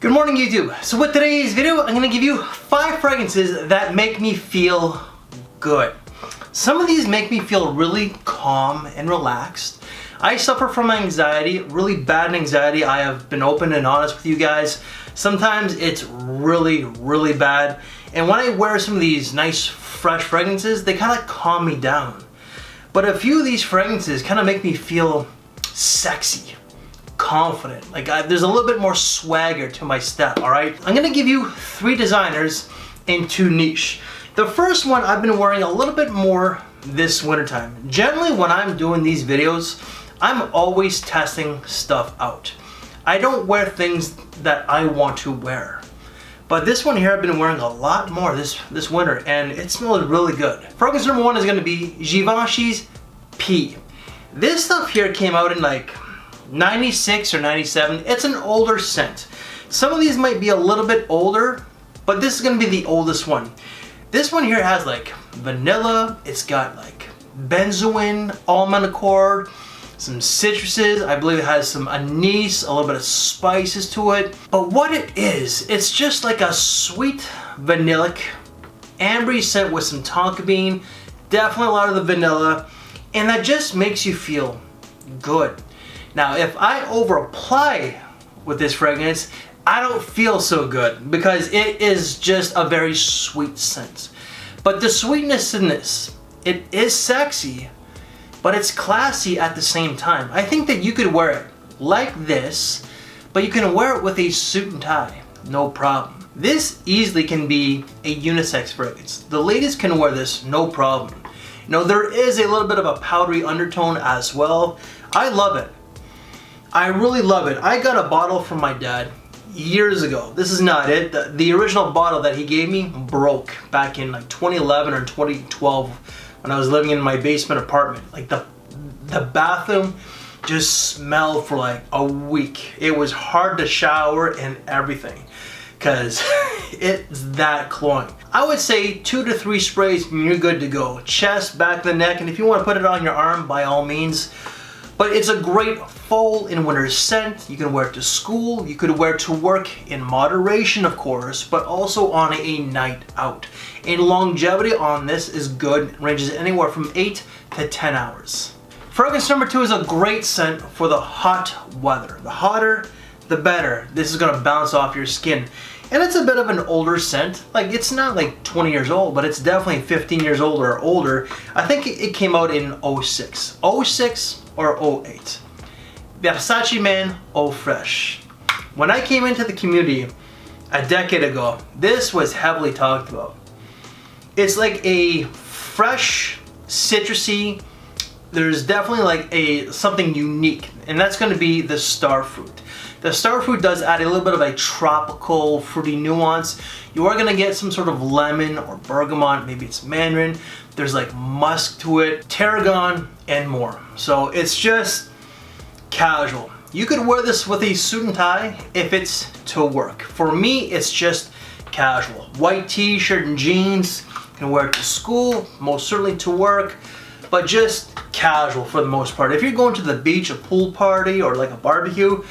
Good morning, YouTube. So with today's video, I'm gonna give you 5 fragrances that make me feel good. Some of these make me feel really calm and relaxed. I suffer from anxiety, really bad anxiety. I have been open and honest with you guys. Sometimes it's really bad. And when I wear some of these nice fresh fragrances, they kind of calm me down. But a few of these fragrances kind of make me feel sexy, confident, like there's a little bit more swagger to my step. All right, I'm gonna give you 3 designers and 2 niche. The first one I've been wearing a little bit more this wintertime. Generally when I'm doing these videos, I'm always testing stuff out. I don't wear things that I want to wear, but this one here I've been wearing a lot more this winter, and it smells really good. Fragrance number 1 is going to be Givenchy's P. This stuff here came out in like 96 or 97. It's an older scent. Some of these might be a little bit older, but this is gonna be the oldest one. This one here has like vanilla, it's got like benzoin, almond accord, some citruses, I believe it has some anise, a little bit of spices to it. But what it is, it's just like a sweet vanillic, ambery scent with some tonka bean, definitely a lot of the vanilla, and that just makes you feel good. Now, if I over apply with this fragrance, I don't feel so good because it is just a very sweet scent. But the sweetness in this, it is sexy, but it's classy at the same time. I think that you could wear it like this, but you can wear it with a suit and tie, no problem. This easily can be a unisex fragrance. The ladies can wear this, no problem. You know, there is a little bit of a powdery undertone as well. I love it. I really love it. I got a bottle from my dad years ago. This is not it. The original bottle that he gave me broke back in like 2011 or 2012 when I was living in my basement apartment. Like the bathroom just smelled for like a week. It was hard to shower and everything because it's that cloying. I would say 2 to 3 sprays and you're good to go. Chest, back of the neck, and if you want to put it on your arm, by all means. But it's a great fall and winter scent. You can wear it to school, you could wear it to work in moderation, of course, but also on a night out. And longevity on this is good. It ranges anywhere from 8 to 10 hours. Fragrance number 2 is a great scent for the hot weather. The hotter, the better. This is gonna bounce off your skin. And it's a bit of an older scent. Like, it's not like 20 years old, but it's definitely 15 years old or older. I think it came out in 06. 06 or 08. VERSACE Man Eau Fraiche. When I came into the community a decade ago, this was heavily talked about. It's like a fresh, citrusy, there's definitely like something unique, and that's gonna be the star fruit. The star fruit does add a little bit of a tropical, fruity nuance. You are gonna get some sort of lemon or bergamot, maybe it's mandarin. There's like musk to it, tarragon, and more. So it's just casual. You could wear this with a suit and tie if it's to work. For me, it's just casual. White t-shirt and jeans, you can wear it to school, most certainly to work, but just casual for the most part. If you're going to the beach, a pool party, or like a barbecue,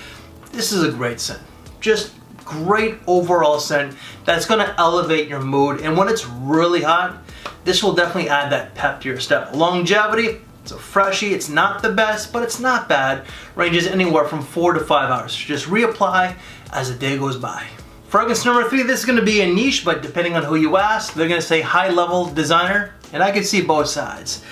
this is a great scent. Just great overall scent that's gonna elevate your mood, and when it's really hot, this will definitely add that pep to your step. Longevity, it's a freshie, it's not the best, but it's not bad. Ranges anywhere from 4 to 5 hours. Just reapply as the day goes by. Fragrance number 3, this is gonna be a niche, but depending on who you ask, they're gonna say high level designer, and I can see both sides.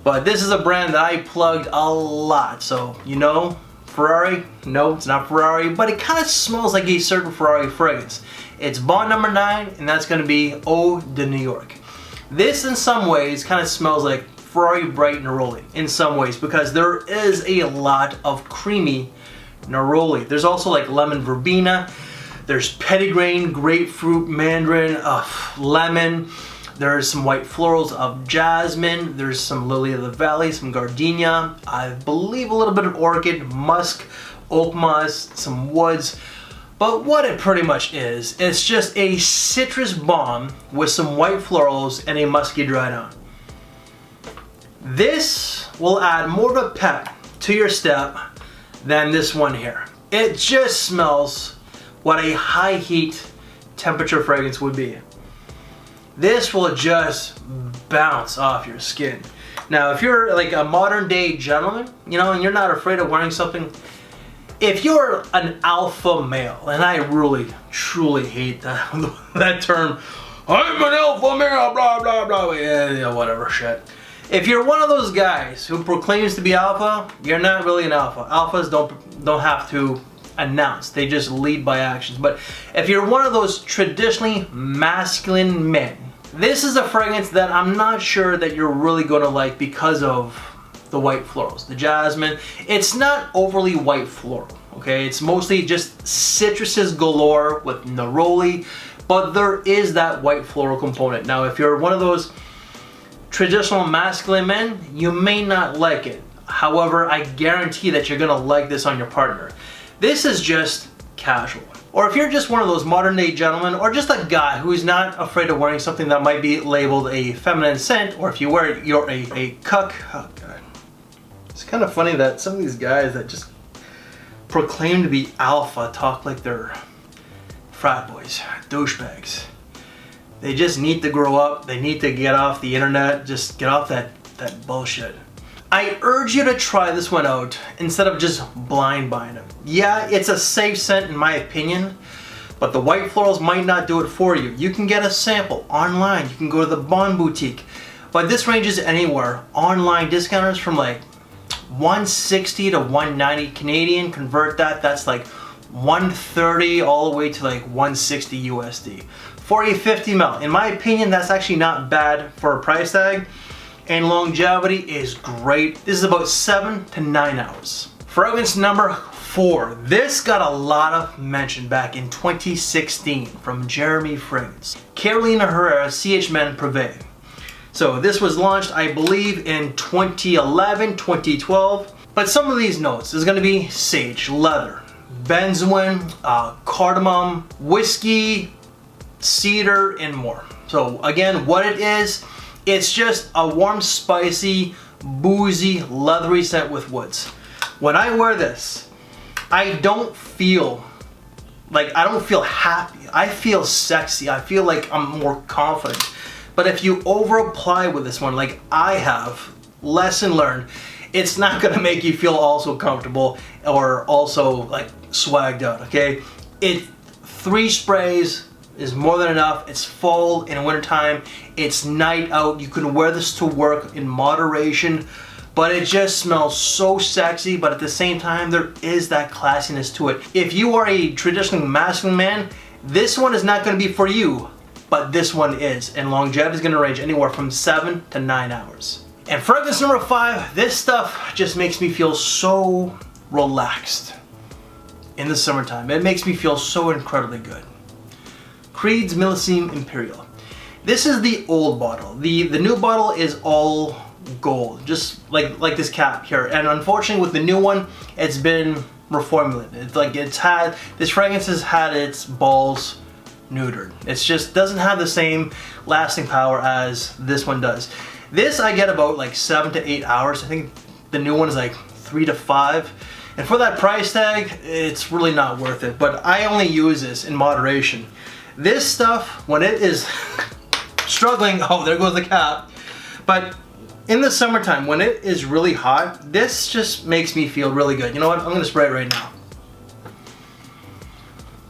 But this is a brand that I plugged a lot, so you know, Ferrari? No, it's not Ferrari, but it kind of smells like a certain Ferrari fragrance. It's Bond number 9, and that's going to be Eau de New York. This, in some ways, kind of smells like Ferrari Bright Neroli, in some ways, because there is a lot of creamy neroli. There's also like lemon verbena, there's petitgrain, grapefruit, mandarin, lemon. There's some white florals of jasmine, there's some lily of the valley, some gardenia, I believe a little bit of orchid, musk, oak moss, some woods. But what it pretty much is, it's just a citrus bomb with some white florals and a musky dry down. This will add more of a pep to your step than this one here. It just smells what a high heat temperature fragrance would be. This will just bounce off your skin. Now, if you're like a modern day gentleman, you know, and you're not afraid of wearing something, if you're an alpha male, and I really, truly hate that term, I'm an alpha male, blah, blah, blah, yeah, whatever shit. If you're one of those guys who proclaims to be alpha, you're not really an alpha. Alphas don't have to announce, they just lead by actions. But if you're one of those traditionally masculine men, this is a fragrance that I'm not sure that you're really going to like because of the white florals, the jasmine. It's not overly white floral, okay? It's mostly just citruses galore with neroli, but there is that white floral component. Now, if you're one of those traditional masculine men, you may not like it. However, I guarantee that you're gonna like this on your partner. This is just casual. Or if you're just one of those modern day gentlemen, or just a guy who's not afraid of wearing something that might be labeled a feminine scent, or if you wear it, you're a cuck. Oh God. It's kind of funny that some of these guys that just proclaim to be alpha talk like they're frat boys, douchebags. They just need to grow up. They need to get off the internet. Just get off that bullshit. I urge you to try this one out instead of just blind buying it. Yeah, it's a safe scent in my opinion, but the white florals might not do it for you. You can get a sample online. You can go to the Bond Boutique. But this ranges anywhere. Online discounters from like 160 to 190 Canadian. Convert that, that's like 130 all the way to like 160 USD. For a 50 ml. In my opinion, that's actually not bad for a price tag. And longevity is great. This is about 7 to 9 hours. Fragrance number 4. This got a lot of mention back in 2016 from Jeremy Fragrance. Carolina Herrera CH Men Prive. So this was launched, I believe, in 2011, 2012. But some of these notes is going to be sage, leather, benzoin, cardamom, whiskey, cedar, and more. So again, what it is, it's just a warm, spicy, boozy, leathery scent with woods. When I wear this, I don't feel happy. I feel sexy. I feel like I'm more confident. But if you over apply with this one, like I have, lesson learned, it's not gonna make you feel also comfortable or also like swagged out, okay? 3 sprays is more than enough. It's fall in wintertime. It's night out. You can wear this to work in moderation, but it just smells so sexy, but at the same time, there is that classiness to it. If you are a traditionally masculine man, this one is not gonna be for you, but this one is, and longevity is gonna range anywhere from 7 to 9 hours. And fragrance number 5, this stuff just makes me feel so relaxed in the summertime. It makes me feel so incredibly good. Creed's Millesime Imperial. This is the old bottle. The new bottle is all gold, just like this cap here. And unfortunately, with the new one, it's been reformulated. It's like this fragrance has had its balls neutered. It's just doesn't have the same lasting power as this one does. This I get about like 7 to 8 hours. I think the new one is like 3 to 5. And for that price tag, it's really not worth it. But I only use this in moderation. This stuff, when it is struggling, oh, there goes the cap. But in the summertime, when it is really hot, this just makes me feel really good. You know what? I'm gonna spray it right now.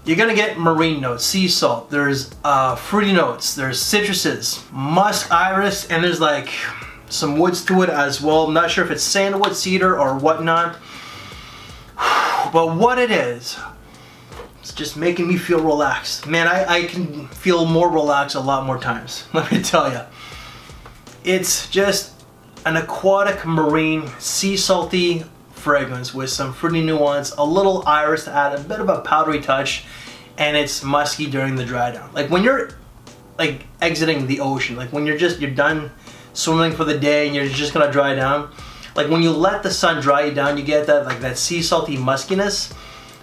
You're gonna get marine notes, sea salt, there's fruity notes, there's citruses, musk, iris, and there's like some woods to it as well. I'm not sure if it's sandalwood, cedar, or whatnot. But what it is, it's just making me feel relaxed. Man, I can feel more relaxed a lot more times, let me tell you. It's just an aquatic, marine, sea salty fragrance with some fruity nuance, a little iris to add a bit of a powdery touch, and it's musky during the dry down. Like when you're like exiting the ocean, like when you're done swimming for the day and you're just gonna dry down, like when you let the sun dry you down, you get that like that sea salty muskiness.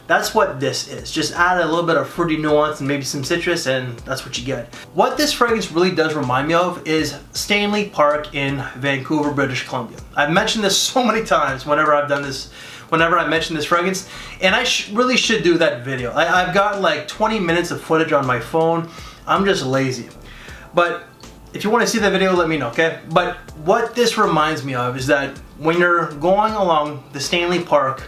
That's what this is. Just add a little bit of fruity nuance and maybe some citrus, and that's what you get. What this fragrance really does remind me of is Stanley Park in Vancouver, British Columbia. I've mentioned this so many times whenever I've done this whenever I mention this fragrance, and I really should do that video. I've got like 20 minutes of footage on my phone. I'm just lazy. But if you want to see the video, let me know, okay? But what this reminds me of is that when you're going along the Stanley Park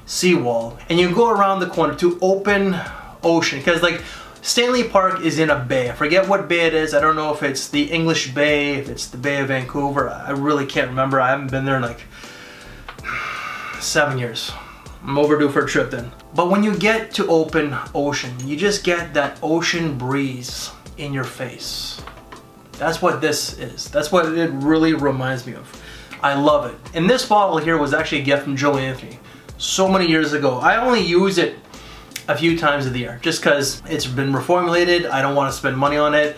seawall and you go around the corner to open ocean, because like Stanley Park is in a bay. I forget what bay it is. I don't know if it's the English Bay, if it's the Bay of Vancouver. I really can't remember. I haven't been there in like 7 years. I'm overdue for a trip then. But when you get to open ocean, you just get that ocean breeze in your face. That's what this is. That's what it really reminds me of. I love it. And this bottle here was actually a gift from Joe Anthony so many years ago. I only use it a few times of the year just because it's been reformulated. I don't want to spend money on it.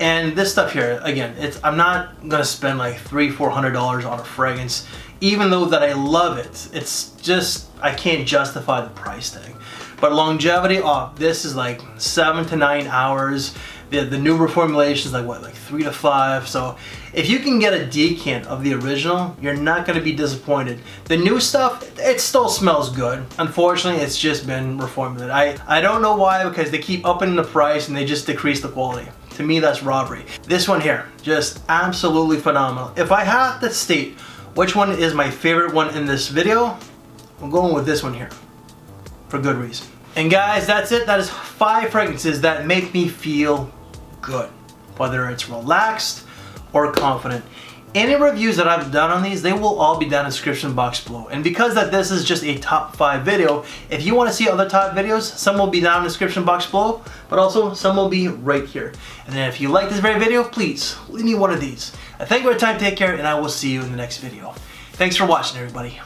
And this stuff here, again, I'm not gonna spend like $300-400 on a fragrance, even though that I love it. It's just, I can't justify the price tag. But longevity, oh, this is like 7 to 9 hours. The new reformulation is like what, like 3 to 5. So if you can get a decant of the original, you're not going to be disappointed. The new stuff, it still smells good. Unfortunately, it's just been reformulated. I don't know why, because they keep upping the price and they just decrease the quality. To me, that's robbery. This one here, just absolutely phenomenal. If I have to state which one is my favorite one in this video, I'm going with this one here, for good reason. And guys, that's it. That is 5 fragrances that make me feel good, whether it's relaxed or confident. Any reviews that I've done on these, they will all be down in the description box below. And because that this is just a top 5 video, if you want to see other top videos, some will be down in the description box below, but also some will be right here. And then if you like this very video, please leave me one of these. I thank you for your time, take care, and I will see you in the next video. Thanks for watching, everybody.